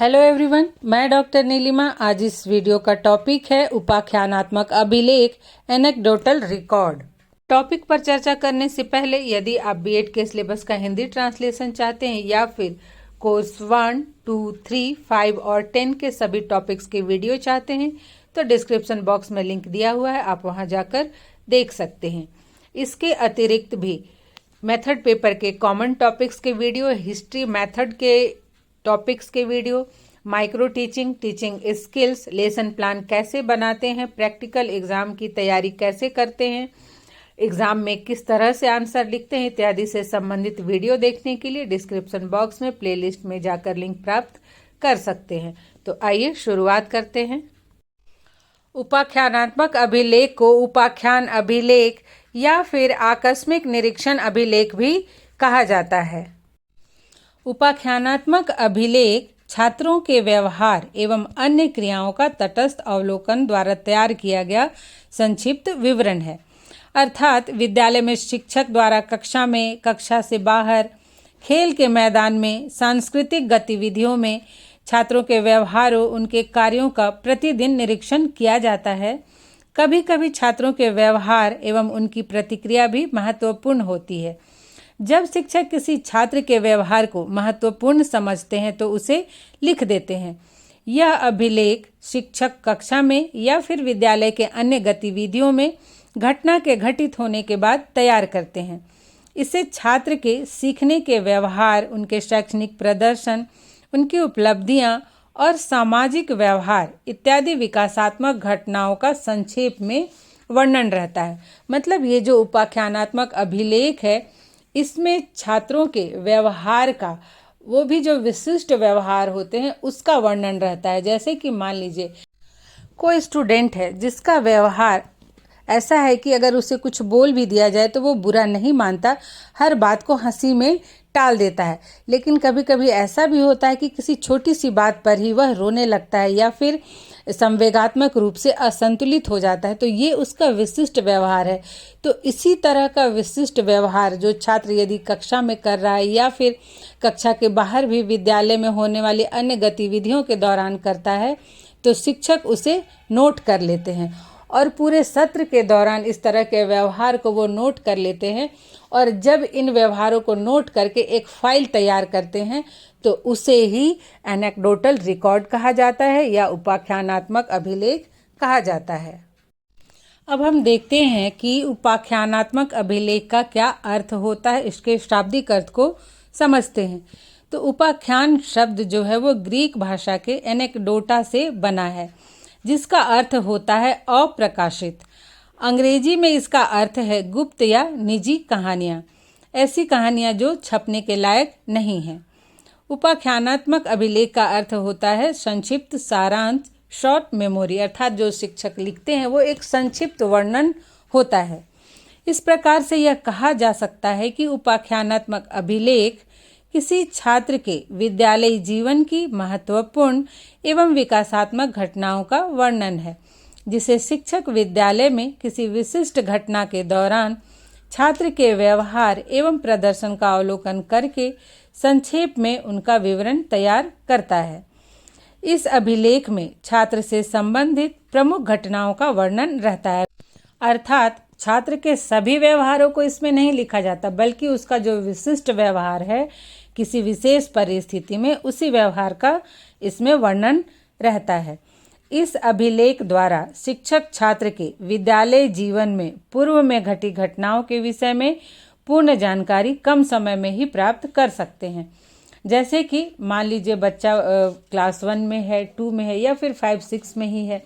Hello everyone, मैं doctor Nilima. आज इस वीडियो का टॉपिक है उपाख्यानात्मक अभिलेख, एनेक्डोटल रिकॉर्ड। टॉपिक पर चर्चा करने से पहले यदि आप बीएड के सिलेबस का हिंदी ट्रांसलेशन चाहते हैं या फिर कोर्स 1, 2, 3, 5 और 10 के सभी टॉपिक्स के वीडियो चाहते हैं तो डिस्क्रिप्शन बॉक्स में लिंक दिया हुआ है, आप वहां जाकर देख सकते हैं। इसके अतिरिक्त भी मेथड पेपर के कॉमन टॉपिक्स के वीडियो, हिस्ट्री मेथड के टॉपिक्स के video, micro teaching, teaching skills, lesson plan कैसे बनाते हैं, प्रैक्टिकल एग्जाम की तैयारी कैसे करते हैं, एग्जाम में किस तरह से आंसर लिखते हैं इत्यादि से संबंधित वीडियो देखने के लिए डिस्क्रिप्शन बॉक्स में प्लेलिस्ट में जाकर लिंक प्राप्त कर सकते हैं। तो आइए शुरुआत करते हैं। उपाख्यानात्मक अभिलेख को उपाख्यान अभिलेख या फिर आकस्मिक निरीक्षण अभिलेख भी कहा जाता है। उपाख्यानात्मक अभिलेख छात्रों के व्यवहार एवं अन्य क्रियाओं का तटस्थ अवलोकन द्वारा तैयार किया गया संक्षिप्त विवरण है। अर्थात विद्यालय में शिक्षक द्वारा कक्षा में, कक्षा से बाहर, खेल के मैदान में, सांस्कृतिक गतिविधियों में छात्रों के व्यवहारों, उनके कार्यों का प्रतिदिन निरीक्षण किया जाता है। कभी कभी छात्रों के व्यवहार एवं उनकी प्रतिक्रिया भी महत्वपूर्ण होती है। जब शिक्षक किसी छात्र के व्यवहार को महत्वपूर्ण समझते हैं तो उसे लिख देते हैं। यह अभिलेख शिक्षक कक्षा में या फिर विद्यालय के अन्य गतिविधियों में घटना के घटित होने के बाद तैयार करते हैं। इससे छात्र के सीखने के व्यवहार, उनके शैक्षणिक प्रदर्शन, उनकी उपलब्धियां और सामाजिक व्यवहार इत्यादि विकासात्मक घटनाओं का संक्षेप में वर्णन रहता है। मतलब ये जो उपाख्यानात्मक अभिलेख है इसमें छात्रों के व्यवहार का, वो भी जो विशिष्ट व्यवहार होते हैं उसका वर्णन रहता है। जैसे कि मान लीजिए कोई स्टूडेंट है जिसका व्यवहार ऐसा है कि अगर उसे कुछ बोल भी दिया जाए तो वो बुरा नहीं मानता, हर बात को हंसी में टाल देता है। लेकिन कभी कभी ऐसा भी होता है कि किसी छोटी सी बात पर ही वह रोने लगता है या फिर संवेगात्मक रूप से असंतुलित हो जाता है। तो ये उसका विशिष्ट व्यवहार है। तो इसी तरह का विशिष्ट व्यवहार जो छात्र यदि कक्षा में कर रहा है या फिर कक्षा के बाहर भी विद्यालय में होने वाली अन्य गतिविधियों के दौरान करता है तो शिक्षक उसे नोट कर लेते हैं और पूरे सत्र के दौरान इस तरह के व्यवहार को वो नोट कर लेते हैं। और जब इन व्यवहारों को नोट करके एक फाइल तैयार करते हैं तो उसे ही एनेक्डोटल रिकॉर्ड कहा जाता है या उपाख्यानात्मक अभिलेख कहा जाता है। अब हम देखते हैं कि उपाख्यानात्मक अभिलेख का क्या अर्थ होता है, इसके शाब्दिक अर्थ को समझते हैं। तो उपाख्यान शब्द जो है वो ग्रीक भाषा के एनेक्डोटा से बना है जिसका अर्थ होता है अप्रकाशित। अंग्रेजी में इसका अर्थ है गुप्त या निजी कहानियाँ, ऐसी कहानियाँ जो छपने के लायक नहीं हैं। उपाख्यानात्मक अभिलेख का अर्थ होता है संक्षिप्त सारांश, शॉर्ट मेमोरी। अर्थात जो शिक्षक लिखते हैं वो एक संक्षिप्त वर्णन होता है। इस प्रकार से यह कहा जा सकता है कि उपाख्यानात्मक अभिलेख किसी छात्र के विद्यालयी जीवन की महत्वपूर्ण एवं विकासात्मक घटनाओं का वर्णन है, जिसे शिक्षक विद्यालय में किसी विशिष्ट घटना के दौरान छात्र के व्यवहार एवं प्रदर्शन का अवलोकन करके संक्षेप में उनका विवरण तैयार करता है। इस अभिलेख में छात्र से संबंधित प्रमुख घटनाओं का वर्णन रहता है। अर्थात छात्र के सभी व्यवहारों को इसमें नहीं लिखा जाता, बल्कि उसका जो विशिष्ट व्यवहार है किसी विशेष परिस्थिति में, उसी व्यवहार का इसमें वर्णन रहता है। इस अभिलेख द्वारा शिक्षक छात्र के विद्यालय जीवन में पूर्व में घटी घटनाओं के विषय में पूर्ण जानकारी कम समय में ही प्राप्त कर सकते हैं। जैसे कि मान लीजिए बच्चा क्लास 1 में है, 2 में है या फिर 5, 6 में ही है,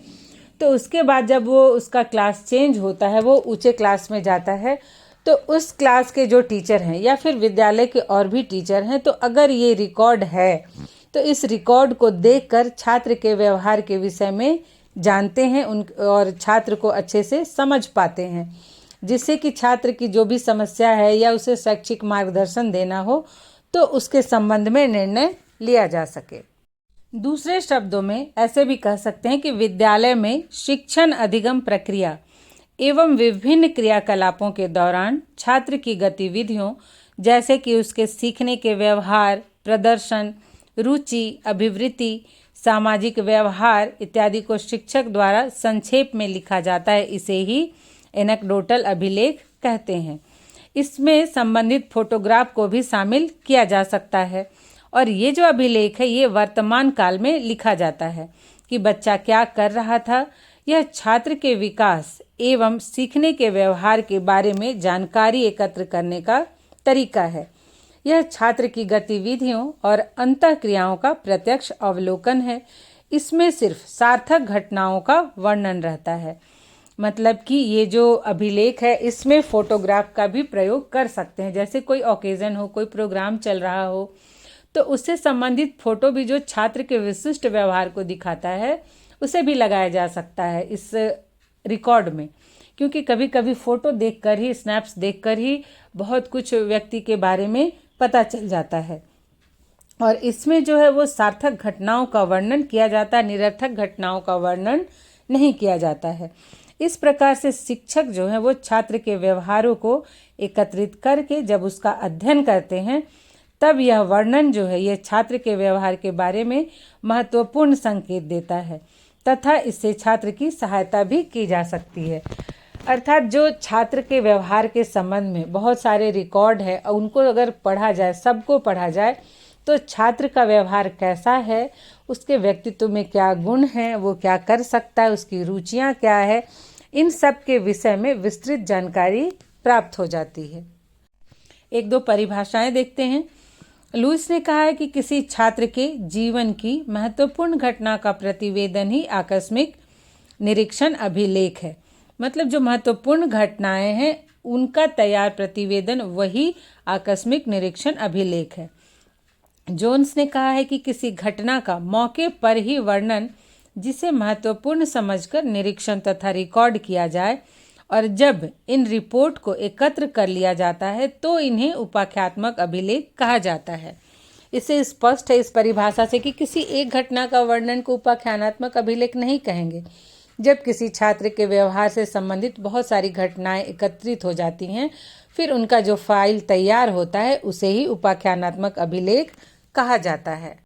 तो उसके बाद जब वो उसका क्लास चेंज होता है, वो ऊंचे क्लास में जाता है, तो उस क्लास के जो टीचर हैं या फिर विद्यालय के और भी टीचर हैं, तो अगर ये रिकॉर्ड है तो इस रिकॉर्ड को देखकर छात्र के व्यवहार के विषय में जानते हैं और छात्र को अच्छे से समझ पाते हैं, जिससे कि छात्र की जो भी समस्या है या उसे शैक्षिक मार्गदर्शन देना हो तो उसके संबंध में निर्णय लिया जा सके। दूसरे शब्दों में ऐसे भी कह सकते हैं कि विद्यालय में शिक्षण अधिगम प्रक्रिया एवं विभिन्न क्रियाकलापों के दौरान छात्र की गतिविधियों, जैसे कि उसके सीखने के व्यवहार, प्रदर्शन, रुचि, अभिवृत्ति, सामाजिक व्यवहार इत्यादि को शिक्षक द्वारा संक्षेप में लिखा जाता है। इसे ही एनेक्डोटल अभिलेख कहते हैं। इसमें संबंधित फोटोग्राफ को भी शामिल किया जा सकता है। और ये जो अभिलेख है ये वर्तमान काल में लिखा जाता है कि बच्चा क्या कर रहा था। यह छात्र के विकास एवं सीखने के व्यवहार के बारे में जानकारी एकत्र करने का तरीका है। यह छात्र की गतिविधियों और अंतःक्रियाओं का प्रत्यक्ष अवलोकन है। इसमें सिर्फ सार्थक घटनाओं का वर्णन रहता है। मतलब कि ये जो अभिलेख है इसमें फोटोग्राफ का भी प्रयोग कर सकते हैं। जैसे कोई ओकेजन हो, कोई प्रोग्राम चल रहा हो, तो उससे संबंधित फोटो भी जो छात्र के विशिष्ट व्यवहार को दिखाता है उसे भी लगाया जा सकता है इस रिकॉर्ड में। क्योंकि कभी कभी फ़ोटो देखकर ही, स्नैप्स देखकर ही बहुत कुछ व्यक्ति के बारे में पता चल जाता है। और इसमें जो है वो सार्थक घटनाओं का वर्णन किया जाता है, निरर्थक घटनाओं का वर्णन नहीं किया जाता है। इस प्रकार से शिक्षक जो है वो छात्र के व्यवहारों को एकत्रित करके जब उसका अध्ययन करते हैं तब यह वर्णन जो है ये छात्र के व्यवहार के बारे में महत्वपूर्ण संकेत देता है तथा इससे छात्र की सहायता भी की जा सकती है। अर्थात जो छात्र के व्यवहार के संबंध में बहुत सारे रिकॉर्ड है और उनको अगर पढ़ा जाए, सबको पढ़ा जाए, तो छात्र का व्यवहार कैसा है, उसके व्यक्तित्व में क्या गुण हैं, वो क्या कर सकता है, उसकी रुचियां क्या है, इन सब के विषय में विस्तृत जानकारी प्राप्त हो जाती है। एक दो परिभाषाएं देखते हैं। लुईस ने कहा है कि किसी छात्र के जीवन की महत्वपूर्ण घटना का प्रतिवेदन ही आकस्मिक निरीक्षण अभिलेख है। मतलब जो महत्वपूर्ण घटनाएं हैं उनका तैयार प्रतिवेदन वही आकस्मिक निरीक्षण अभिलेख है। जोन्स ने कहा है कि किसी घटना का मौके पर ही वर्णन जिसे महत्वपूर्ण समझकर निरीक्षण तथा रिकॉर्ड किया जाए और जब इन रिपोर्ट को एकत्र कर लिया जाता है तो इन्हें उपाख्यात्मक अभिलेख कहा जाता है। इससे स्पष्ट है इस परिभाषा से कि किसी एक घटना का वर्णन को उपाख्यानात्मक अभिलेख नहीं कहेंगे। जब किसी छात्र के व्यवहार से संबंधित बहुत सारी घटनाएं एकत्रित हो जाती हैं फिर उनका जो फाइल तैयार होता है उसे ही उपाख्यानात्मक अभिलेख कहा जाता है।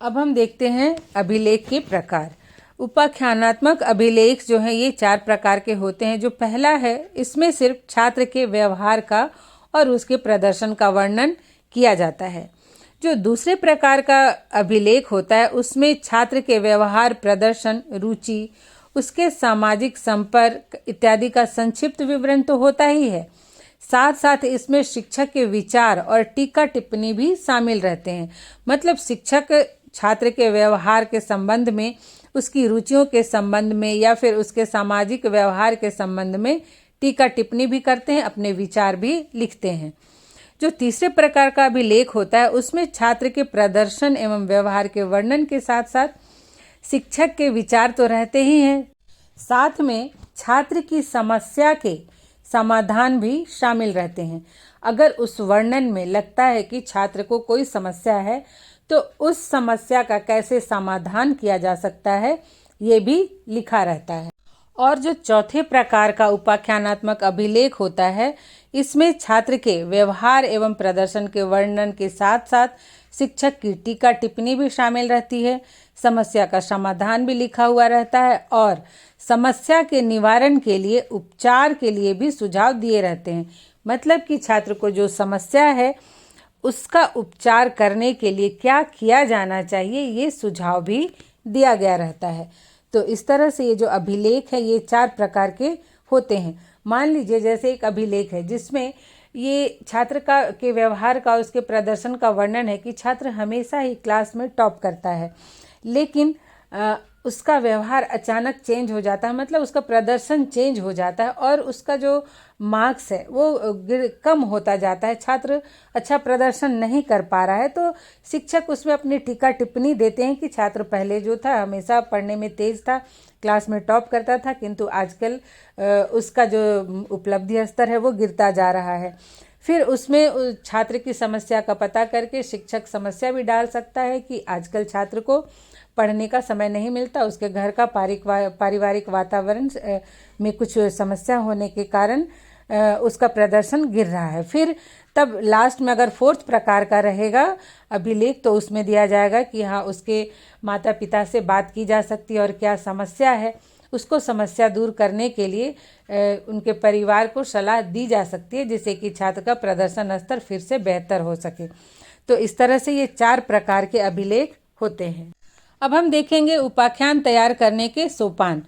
अब हम देखते हैं अभिलेख के प्रकार। उपाख्यानात्मक अभिलेख जो है ये 4 प्रकार के होते हैं। जो पहला है इसमें सिर्फ छात्र के व्यवहार का और उसके प्रदर्शन का वर्णन किया जाता है। जो दूसरे प्रकार का अभिलेख होता है उसमें छात्र के व्यवहार, प्रदर्शन, रुचि, उसके सामाजिक संपर्क इत्यादि का संक्षिप्त विवरण तो होता ही है, साथ साथ इसमें शिक्षक के विचार और टीका टिप्पणी भी शामिल रहते हैं। मतलब शिक्षक छात्र के व्यवहार के संबंध में, उसकी रुचियों के संबंध में या फिर उसके सामाजिक व्यवहार के संबंध में टीका टिप्पणी भी करते हैं, अपने विचार भी लिखते हैं। जो तीसरे प्रकार का अभिलेख होता है उसमें छात्र के प्रदर्शन एवं व्यवहार के वर्णन के साथ साथ शिक्षक के विचार तो रहते ही हैं, साथ में छात्र की समस्या के समाधान भी शामिल रहते हैं। अगर उस वर्णन में लगता है कि छात्र को कोई समस्या है तो उस समस्या का कैसे समाधान किया जा सकता है ये भी लिखा रहता है। और जो चौथे प्रकार का उपाख्यानात्मक अभिलेख होता है इसमें छात्र के व्यवहार एवं प्रदर्शन के वर्णन के साथ साथ शिक्षक की टीका टिप्पणी भी शामिल रहती है, समस्या का समाधान भी लिखा हुआ रहता है और समस्या के निवारण के लिए, उपचार के लिए भी सुझाव दिए रहते हैं। मतलब कि छात्र को जो समस्या है उसका उपचार करने के लिए क्या किया जाना चाहिए ये सुझाव भी दिया गया रहता है। तो इस तरह से ये जो अभिलेख है ये 4 प्रकार के होते हैं। मान लीजिए जैसे एक अभिलेख है जिसमें ये छात्र के व्यवहार का, उसके प्रदर्शन का वर्णन है कि छात्र हमेशा ही क्लास में टॉप करता है, लेकिन उसका व्यवहार अचानक चेंज हो जाता है, मतलब उसका प्रदर्शन चेंज हो जाता है और उसका जो मार्क्स है वो कम होता जाता है, छात्र अच्छा प्रदर्शन नहीं कर पा रहा है। तो शिक्षक उसमें अपनी टीका टिप्पणी देते हैं कि छात्र पहले जो था हमेशा पढ़ने में तेज था, क्लास में टॉप करता था, किंतु आजकल उसका जो उपलब्धि स्तर है वो गिरता जा रहा है। फिर उसमें छात्र की समस्या का पता करके शिक्षक समस्या भी डाल सकता है कि आजकल छात्र को पढ़ने का समय नहीं मिलता, उसके घर का पारिवारिक वातावरण में कुछ समस्या होने के कारण उसका प्रदर्शन गिर रहा है। फिर तब लास्ट में अगर फोर्थ प्रकार का रहेगा अभिलेख तो उसमें दिया जाएगा कि हाँ उसके माता पिता से बात की जा सकती है और क्या समस्या है, उसको समस्या दूर करने के लिए उनके परिवार को सलाह दी जा सकती है जिससे कि छात्र का प्रदर्शन स्तर फिर से बेहतर हो सके। तो इस तरह से ये 4 प्रकार के अभिलेख होते हैं। अब हम देखेंगे उपाख्यान तैयार करने के सोपान,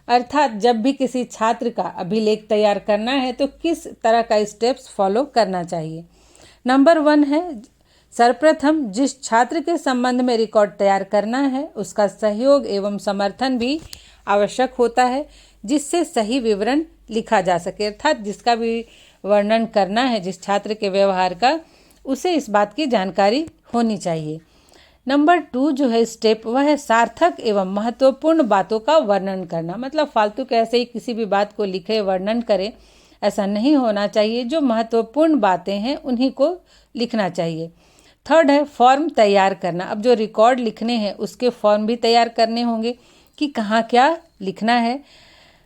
अर्थात जब भी किसी छात्र का अभिलेख तैयार करना है तो किस तरह का स्टेप्स फॉलो करना चाहिए। नंबर 1 है, सर्वप्रथम जिस छात्र के संबंध में रिकॉर्ड तैयार करना है उसका सहयोग एवं समर्थन भी आवश्यक होता है जिससे सही विवरण लिखा जा सके, अर्थात जिसका भी वर्णन करना है जिस छात्र के व्यवहार का, उसे इस बात की जानकारी होनी चाहिए। नंबर 2 जो है स्टेप, वह है सार्थक एवं महत्वपूर्ण बातों का वर्णन करना, मतलब फालतू के ऐसे ही किसी भी बात को लिखे वर्णन करे, ऐसा नहीं होना चाहिए। जो महत्वपूर्ण बातें हैं उन्हीं को लिखना चाहिए। थर्ड है फॉर्म तैयार करना, अब जो रिकॉर्ड लिखने हैं उसके फॉर्म भी तैयार करने होंगे कि कहाँ क्या लिखना है।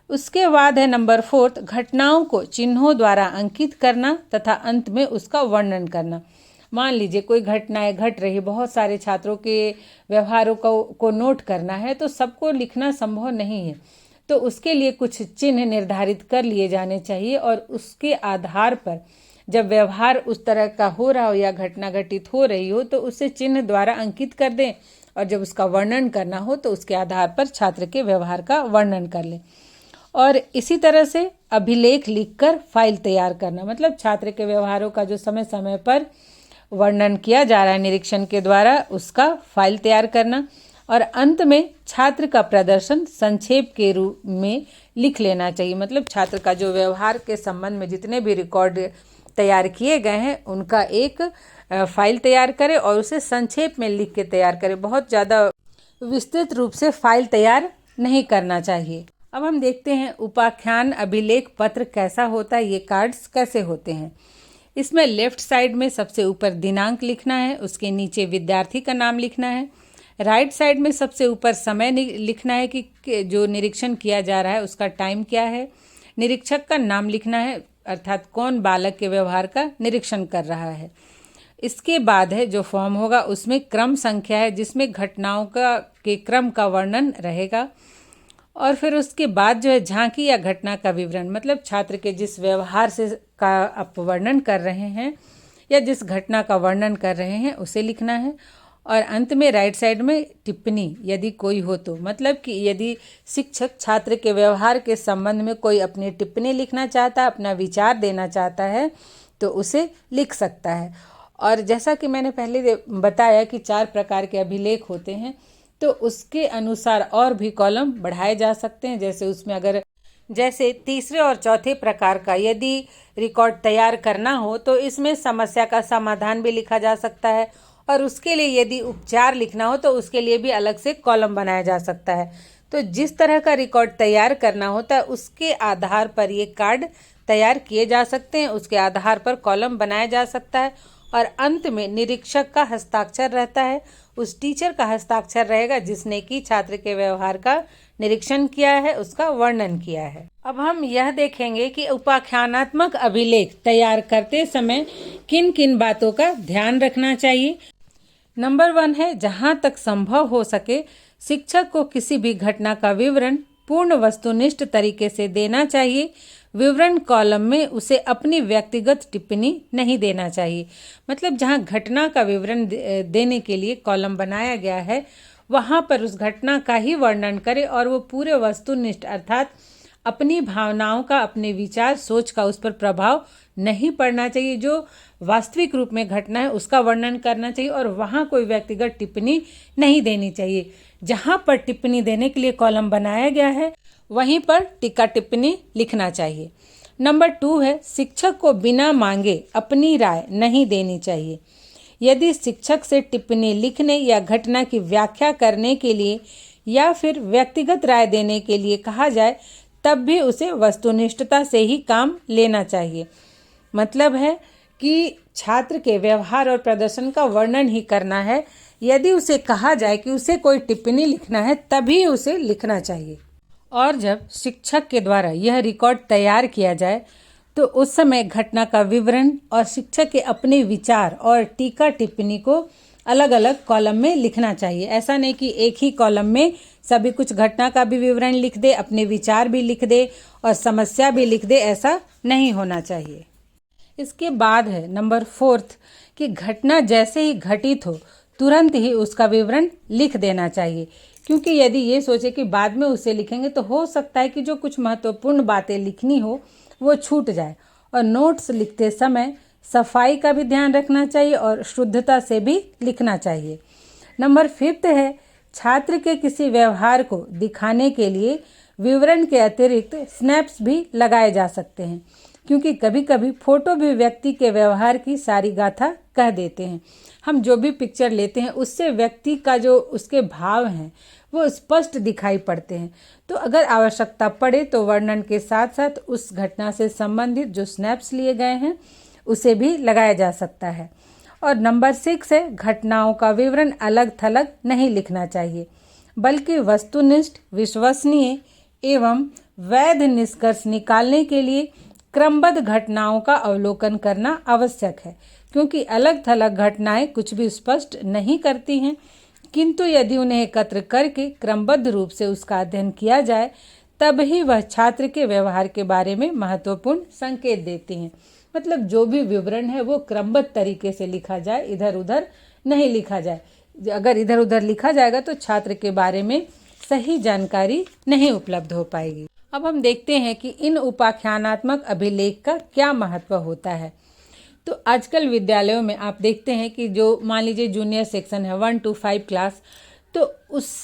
उसके बाद है नंबर 4 घटनाओं को चिन्हों द्वारा अंकित करना तथा अंत में उसका वर्णन करना। मान लीजिए कोई घटनाएं घट रही, बहुत सारे छात्रों के व्यवहारों को नोट करना है तो सबको लिखना संभव नहीं है, तो उसके लिए कुछ चिन्ह निर्धारित कर लिए जाने चाहिए और उसके आधार पर जब व्यवहार उस तरह का हो रहा हो या घटना घटित हो रही हो तो उसे चिन्ह द्वारा अंकित कर दें और जब उसका वर्णन करना हो तो उसके आधार पर छात्र के व्यवहार का वर्णन कर लें। और इसी तरह से अभिलेख लिखकर फाइल तैयार करना, मतलब छात्र के व्यवहारों का जो समय समय पर वर्णन किया जा रहा है निरीक्षण के द्वारा उसका फाइल तैयार करना और अंत में छात्र का प्रदर्शन संक्षेप के रूप में लिख लेना चाहिए, मतलब छात्र का जो व्यवहार के संबंध में जितने भी रिकॉर्ड तैयार किए गए हैं उनका एक फाइल तैयार करें और उसे संक्षेप में लिख के तैयार करें, बहुत ज़्यादा विस्तृत रूप से फाइल तैयार नहीं करना चाहिए। अब हम देखते हैं उपाख्यान अभिलेख पत्र कैसा होता है, ये कार्ड्स कैसे होते हैं। इसमें लेफ्ट साइड में सबसे ऊपर दिनांक लिखना है, उसके नीचे विद्यार्थी का नाम लिखना है। राइट साइड में सबसे ऊपर समय लिखना है कि जो निरीक्षण किया जा रहा है उसका टाइम क्या है। निरीक्षक का नाम लिखना है, अर्थात कौन बालक के व्यवहार का निरीक्षण कर रहा है। इसके बाद है जो फॉर्म होगा उसमें क्रम संख्या है जिसमें घटनाओं के क्रम का वर्णन रहेगा। और फिर उसके बाद जो है झांकी या घटना का विवरण, मतलब छात्र के जिस व्यवहार से का आप वर्णन कर रहे हैं या जिस घटना का वर्णन कर रहे हैं उसे लिखना है। और अंत में राइट साइड में टिप्पणी यदि कोई हो तो, मतलब कि यदि शिक्षक छात्र के व्यवहार के संबंध में कोई अपनी टिप्पणी लिखना चाहता है, अपना विचार देना चाहता है तो उसे लिख सकता है। और जैसा कि मैंने पहले बताया कि 4 प्रकार के अभिलेख होते हैं तो उसके अनुसार और भी कॉलम बढ़ाए जा सकते हैं। जैसे उसमें अगर जैसे तीसरे और चौथे प्रकार का यदि रिकॉर्ड तैयार करना हो तो इसमें समस्या का समाधान भी लिखा जा सकता है और उसके लिए यदि उपचार लिखना हो तो उसके लिए भी अलग से कॉलम बनाया जा सकता है। तो जिस तरह का रिकॉर्ड तैयार करना होता है उसके आधार पर ये कार्ड तैयार किए जा सकते हैं, उसके आधार पर कॉलम बनाया जा सकता है और अंत में निरीक्षक का हस्ताक्षर रहता है, उस टीचर का हस्ताक्षर रहेगा जिसने कि छात्र के व्यवहार का निरीक्षण किया है, उसका वर्णन किया है। अब हम यह देखेंगे कि उपाख्यानात्मक अभिलेख तैयार करते समय किन किन बातों का ध्यान रखना चाहिए। नंबर 1 है जहाँ तक संभव हो सके शिक्षक को किसी भी घटना का विवरण पूर्ण वस्तुनिष्ठ तरीके से देना चाहिए। विवरण कॉलम में उसे अपनी व्यक्तिगत टिप्पणी नहीं देना चाहिए, मतलब जहाँ घटना का विवरण देने के लिए कॉलम बनाया गया है वहाँ पर उस घटना का ही वर्णन करे और वो पूरे वस्तुनिष्ठ, अर्थात अपनी भावनाओं का, अपने विचार सोच का उस पर प्रभाव नहीं पड़ना चाहिए। जो वास्तविक रूप में घटना है उसका वर्णन करना चाहिए और वहाँ कोई व्यक्तिगत टिप्पणी नहीं देनी चाहिए। जहाँ पर टिप्पणी देने के लिए कॉलम बनाया गया है वहीं पर टीका टिप्पणी लिखना चाहिए। नंबर 2 है शिक्षक को बिना मांगे अपनी राय नहीं देनी चाहिए। यदि शिक्षक से टिप्पणी लिखने या घटना की व्याख्या करने के लिए या फिर व्यक्तिगत राय देने के लिए कहा जाए तब भी उसे वस्तुनिष्ठता से ही काम लेना चाहिए। मतलब है कि छात्र के व्यवहार और प्रदर्शन का वर्णन ही करना है। यदि उसे कहा जाए कि उसे कोई टिप्पणी लिखना है तभी उसे लिखना चाहिए। और जब शिक्षक के द्वारा यह रिकॉर्ड तैयार किया जाए तो उस समय घटना का विवरण और शिक्षक के अपने विचार और टीका टिप्पणी को अलग अलग कॉलम में लिखना चाहिए। ऐसा नहीं कि एक ही कॉलम में सभी कुछ घटना का भी विवरण लिख दे, अपने विचार भी लिख दे और समस्या भी लिख दे, ऐसा नहीं होना चाहिए। इसके बाद है नंबर 4 कि घटना जैसे ही घटित हो तुरंत ही उसका विवरण लिख देना चाहिए, क्योंकि यदि ये सोचे कि बाद में उसे लिखेंगे तो हो सकता है कि जो कुछ महत्वपूर्ण बातें लिखनी हो वो छूट जाए। और नोट्स लिखते समय सफाई का भी ध्यान रखना चाहिए और शुद्धता से भी लिखना चाहिए। नंबर 5 है छात्र के किसी व्यवहार को दिखाने के लिए विवरण के अतिरिक्त स्नैप्स भी लगाए जा सकते हैं, क्योंकि कभी कभी फोटो भी व्यक्ति के व्यवहार की सारी गाथा कह देते हैं। हम जो भी पिक्चर लेते हैं उससे व्यक्ति का जो उसके भाव हैं वो स्पष्ट दिखाई पड़ते हैं। तो अगर आवश्यकता पड़े तो वर्णन के साथ साथ उस घटना से संबंधित जो स्नैप्स लिए गए हैं उसे भी लगाया जा सकता है। और नंबर 6 है घटनाओं का विवरण अलग थलग नहीं लिखना चाहिए, बल्कि वस्तुनिष्ठ, विश्वसनीय एवं वैध निष्कर्ष निकालने के लिए क्रमबद्ध घटनाओं का अवलोकन करना आवश्यक है, क्योंकि अलग थलग घटनाएं कुछ भी स्पष्ट नहीं करती हैं, किंतु यदि उन्हें एकत्र करके क्रमबद्ध रूप से उसका अध्ययन किया जाए तब ही वह छात्र के व्यवहार के बारे में महत्वपूर्ण संकेत देती हैं। मतलब जो भी विवरण है वो क्रमबद्ध तरीके से लिखा जाए, इधर उधर नहीं लिखा जाए। अगर इधर उधर लिखा जाएगा तो छात्र के बारे में सही जानकारी नहीं उपलब्ध हो पाएगी। अब हम देखते हैं कि इन उपाख्यानात्मक अभिलेख का क्या महत्व होता है। तो आजकल विद्यालयों में आप देखते हैं कि जो मान लीजिए जूनियर सेक्शन है 1 to 5 क्लास, तो उस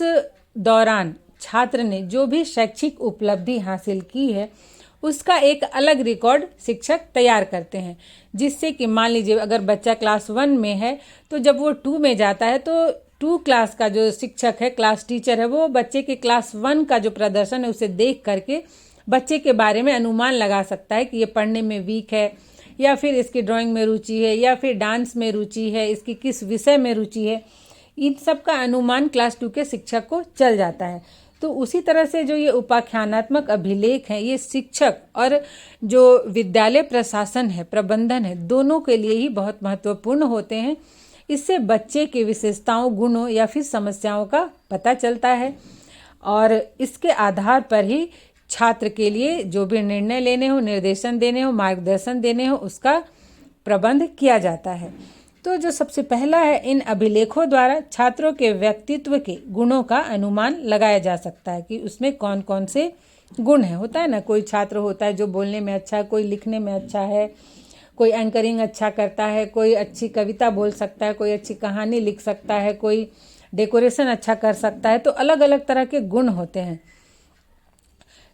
दौरान छात्र ने जो भी शैक्षिक उपलब्धि हासिल की है उसका एक अलग रिकॉर्ड शिक्षक तैयार करते हैं, जिससे कि मान लीजिए अगर बच्चा क्लास 1 में है तो जब वो 2 में जाता है तो 2 क्लास का जो शिक्षक है, क्लास टीचर है, वो बच्चे के क्लास 1 का जो प्रदर्शन है उसे देख करके बच्चे के बारे में अनुमान लगा सकता है कि ये पढ़ने में वीक है, या फिर इसकी ड्राइंग में रुचि है, या फिर डांस में रुचि है, इसकी किस विषय में रुचि है। इन सब का अनुमान क्लास 2 के शिक्षक को चल जाता है। तो उसी तरह से जो ये उपाख्यानात्मक अभिलेख हैं ये शिक्षक और जो विद्यालय प्रशासन है, प्रबंधन है, दोनों के लिए ही बहुत महत्वपूर्ण होते हैं। इससे बच्चे की विशेषताओं, गुणों या फिर समस्याओं का पता चलता है और इसके आधार पर ही छात्र के लिए जो भी निर्णय लेने हो, निर्देशन देने हो, मार्गदर्शन देने हो, उसका प्रबंध किया जाता है। तो जो सबसे पहला है, इन अभिलेखों द्वारा छात्रों के व्यक्तित्व के गुणों का अनुमान लगाया जा सकता है कि उसमें कौन कौन से गुण हैं। होता है ना, कोई छात्र होता है जो बोलने में अच्छा है, कोई लिखने में अच्छा है, कोई एंकरिंग अच्छा करता है, कोई अच्छी कविता बोल सकता है, कोई अच्छी कहानी लिख सकता है, कोई डेकोरेशन अच्छा कर सकता है। तो अलग अलग तरह के गुण होते हैं।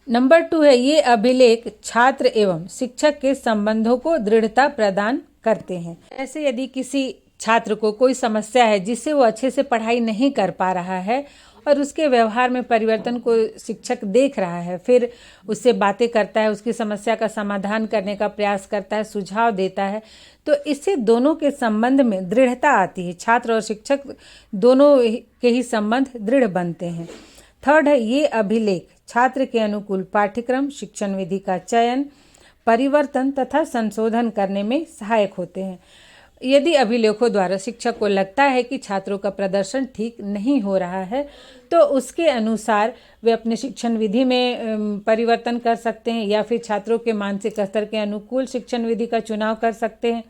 नंबर 2 है, ये अभिलेख छात्र एवं शिक्षक के संबंधों को दृढ़ता प्रदान करते हैं। ऐसे यदि किसी छात्र को कोई समस्या है जिससे वो अच्छे से पढ़ाई नहीं कर पा रहा है और उसके व्यवहार में परिवर्तन को शिक्षक देख रहा है, फिर उससे बातें करता है, उसकी समस्या का समाधान करने का प्रयास करता है, सुझाव देता है, तो इससे दोनों के संबंध में दृढ़ता आती है। छात्र और शिक्षक दोनों के ही संबंध दृढ़ बनते हैं। 3rd है, ये अभिलेख छात्र के अनुकूल पाठ्यक्रम, शिक्षण विधि का चयन, परिवर्तन तथा संशोधन करने में सहायक होते हैं। यदि अभिलेखों द्वारा शिक्षक को लगता है कि छात्रों का प्रदर्शन ठीक नहीं हो रहा है तो उसके अनुसार वे अपने शिक्षण विधि में परिवर्तन कर सकते हैं या फिर छात्रों के मानसिक स्तर के अनुकूल शिक्षण विधि का चुनाव कर सकते हैं।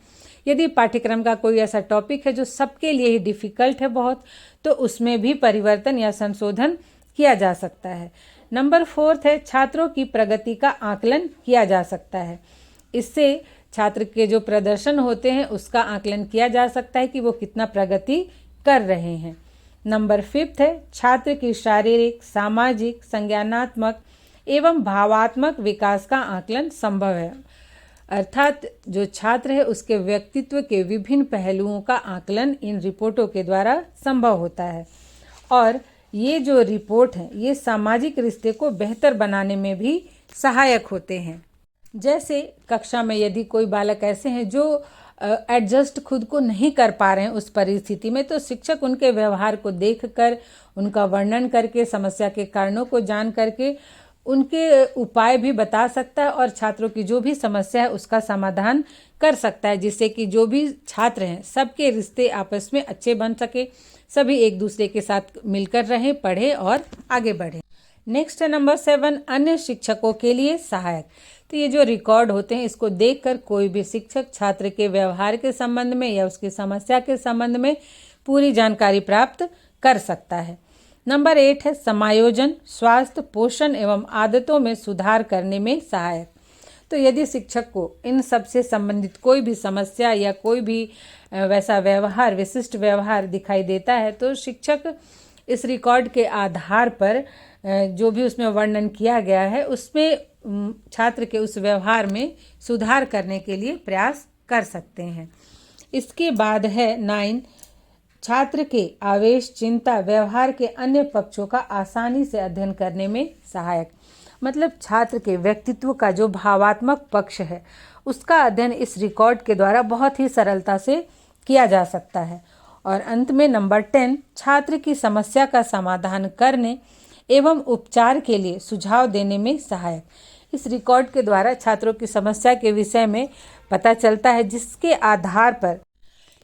यदि पाठ्यक्रम का कोई ऐसा टॉपिक है जो सबके लिए ही डिफ़िकल्ट है बहुत, तो उसमें भी परिवर्तन या संशोधन किया जा सकता है। नंबर 4 है, छात्रों की प्रगति का आकलन किया जा सकता है। इससे छात्र के जो प्रदर्शन होते हैं उसका आकलन किया जा सकता है कि वो कितना प्रगति कर रहे हैं। नंबर 5 है, छात्र की शारीरिक, सामाजिक, संज्ञानात्मक एवं भावात्मक विकास का आकलन संभव है। अर्थात जो छात्र है उसके व्यक्तित्व के विभिन्न पहलुओं का आकलन इन रिपोर्टों के द्वारा संभव होता है और ये जो रिपोर्ट है ये सामाजिक रिश्ते को बेहतर बनाने में भी सहायक होते हैं। जैसे कक्षा में यदि कोई बालक ऐसे हैं जो एडजस्ट खुद को नहीं कर पा रहे हैं उस परिस्थिति में, तो शिक्षक उनके व्यवहार को देखकर, उनका वर्णन करके, समस्या के कारणों को जान करके उनके उपाय भी बता सकता है और छात्रों की जो भी समस्या है उसका समाधान कर सकता है, जिससे कि जो भी छात्र हैं सबके रिश्ते आपस में अच्छे बन सके, सभी एक दूसरे के साथ मिलकर रहें, पढ़ें और आगे बढ़ें। नेक्स्ट है नंबर 7, अन्य शिक्षकों के लिए सहायक। तो ये जो रिकॉर्ड होते हैं इसको देखकर कोई भी शिक्षक छात्र के व्यवहार के संबंध में या उसकी समस्या के संबंध में पूरी जानकारी प्राप्त कर सकता है। नंबर 8 है समायोजन, स्वास्थ्य, पोषण एवं आदतों में सुधार करने में सहायक। तो यदि शिक्षक को इन सब से संबंधित कोई भी समस्या या कोई भी वैसा व्यवहार, विशिष्ट व्यवहार दिखाई देता है तो शिक्षक इस रिकॉर्ड के आधार पर जो भी उसमें वर्णन किया गया है उसमें छात्र के उस व्यवहार में सुधार करने के लिए प्रयास कर सकते हैं। इसके बाद है 9, छात्र के आवेश, चिंता, व्यवहार के अन्य पक्षों का आसानी से अध्ययन करने में सहायक। मतलब छात्र के व्यक्तित्व का जो भावात्मक पक्ष है उसका अध्ययन इस रिकॉर्ड के द्वारा बहुत ही सरलता से किया जा सकता है। और अंत में नंबर 10, छात्र की समस्या का समाधान करने एवं उपचार के लिए सुझाव देने में सहायक। इस रिकॉर्ड के द्वारा छात्रों की समस्या के विषय में पता चलता है, जिसके आधार पर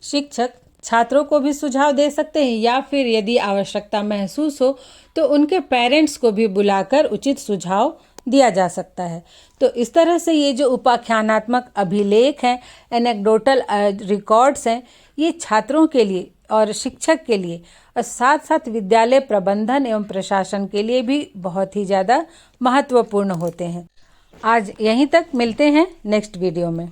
शिक्षक छात्रों को भी सुझाव दे सकते हैं या फिर यदि आवश्यकता महसूस हो तो उनके पेरेंट्स को भी बुलाकर उचित सुझाव दिया जा सकता है। तो इस तरह से ये जो उपाख्यानात्मक अभिलेख हैं, एनेक्डोटल रिकॉर्ड्स हैं, ये छात्रों के लिए और शिक्षक के लिए और साथ साथ विद्यालय प्रबंधन एवं प्रशासन के लिए भी बहुत ही ज़्यादा महत्वपूर्ण होते हैं। आज यहीं तक, मिलते हैं नेक्स्ट वीडियो में।